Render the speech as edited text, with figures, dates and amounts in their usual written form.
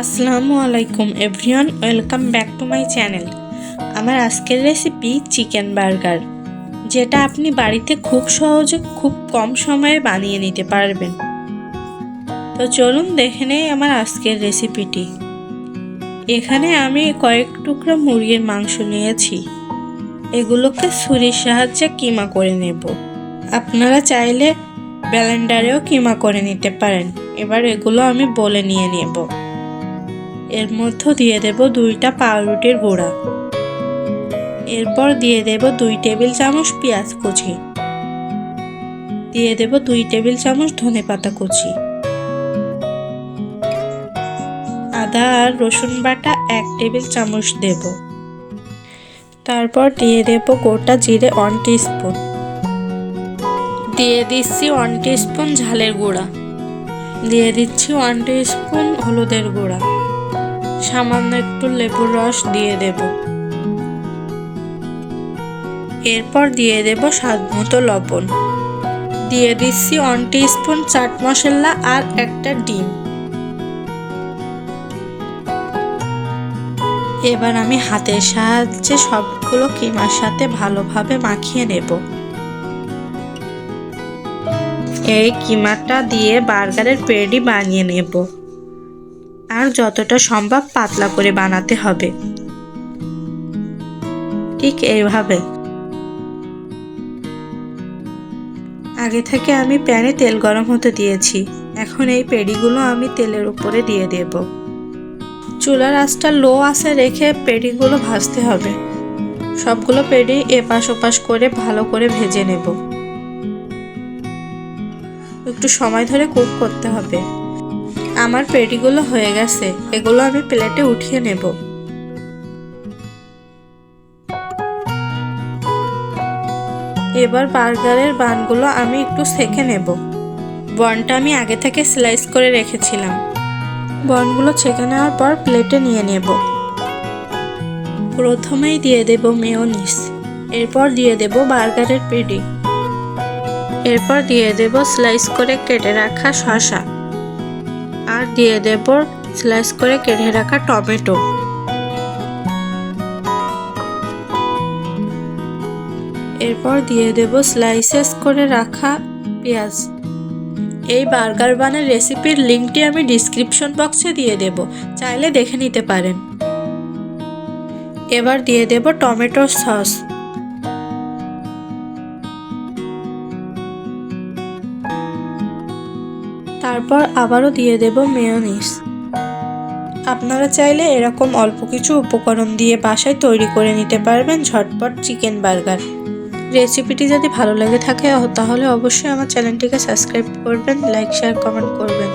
আসসালামু আলাইকুম everyone, welcome back to my channel. আমার আজকের রেসিপি চিকেন বার্গার, যেটা আপনি বাড়িতে খুব সহজে খুব কম সময়ে বানিয়ে নিতে পারবেন। তো চলুন দেখে নেই আমার আজকের রেসিপিটি। এখানে আমি কয়েক টুকরো মুরগির মাংস নিয়েছি। এগুলোকে ছুরির সাহায্যে কিমা করে নেব। আপনারা চাইলে ব্লেন্ডারেও কিমা করে নিতে পারেন। এবার এগুলো আমি বলে নিয়ে নেব। এর মধ্যে দিয়ে দেব 2টা পাউরুটির গুঁড়া। এরপর দিয়ে দেব 2 টেবিল চামচ পেঁয়াজ কুচি। দিয়ে দেব 2 টেবিল চামচ ধনেপাতা কুচি। আদা আর রসুন বাটা 1 টেবিল চামচ দেব। তারপর দিয়ে দেব গোটা জিরে 1 টিস্পুন। দিয়ে দিচ্ছি 1 টিস্পুন ঝালের গুঁড়া। দিয়ে দিচ্ছি 1 টিস্পুন হলুদের গুঁড়া। সামান্য একটু লেবুর রস দিয়ে দেব। এরপর দিয়ে দেব স্বাদমতো লবণ। দিয়ে দিচ্ছি 1 টিস্পুন চাট মশলা আর একটা ডিম। এবার আমি হাতের সাহায্যে সবগুলো কিমার সাথে ভালোভাবে মাখিয়ে নেব। এই কিমাটা দিয়ে বার্গারের প্যাটি বানিয়ে নেব, আর যতটা সম্ভব পাতলা করে বানাতে হবে, ঠিক এইভাবে। আগে থেকে আমি প্যানে তেল গরম হতে দিয়েছি। এখন এই পেডিগুলো আমি তেলের উপরে দিয়ে দেব। চুলার আঁচটা লো আঁচে রেখে পেডিগুলো ভাজতে হবে। সবগুলো পেডি এপাশ ওপাশ করে ভালো করে ভেজে নেব। একটু সময় ধরে কুক করতে হবে। আমার পেডিগুলো হয়ে গেছে, এগুলো আমি প্লেটে উঠিয়ে নেব। এবার বার্গারের বানগুলো আমি একটু সেঁকে নেব। বনটা আমি আগে থেকে স্লাইস করে রেখেছিলাম। বনগুলো ছেঁকে নেওয়ার পর প্লেটে নিয়ে নেব। প্রথমেই দিয়ে দেব মেয়োনিজ। এরপর দিয়ে দেব বার্গারের পেডি। এরপর দিয়ে দেব স্লাইস করে কেটে রাখা শসা। আর দিয়ে দেব স্লাইস করে কেটে রাখা টমেটো। এরপর দিয়ে দেব স্লাইসেস করে রাখা পেঁয়াজ। এই বার্গার বানের রেসিপির লিঙ্কটি আমি ডিসক্রিপশন বক্সে দিয়ে দেব, চাইলে দেখে নিতে পারেন। এবার দিয়ে দেব টমেটো সস। তারপর আবারও দিয়ে দেব মেয়োনিজ। আপনারা চাইলে এরকম অল্প কিছু উপকরণ দিয়ে বাসায় তৈরি করে নিতে পারবেন ঝটপট চিকেন বার্গার। রেসিপিটি যদি ভালো লেগে থাকে তাহলে অবশ্যই আমার চ্যানেলটিকে সাবস্ক্রাইব করবেন, লাইক শেয়ার কমেন্ট করবেন।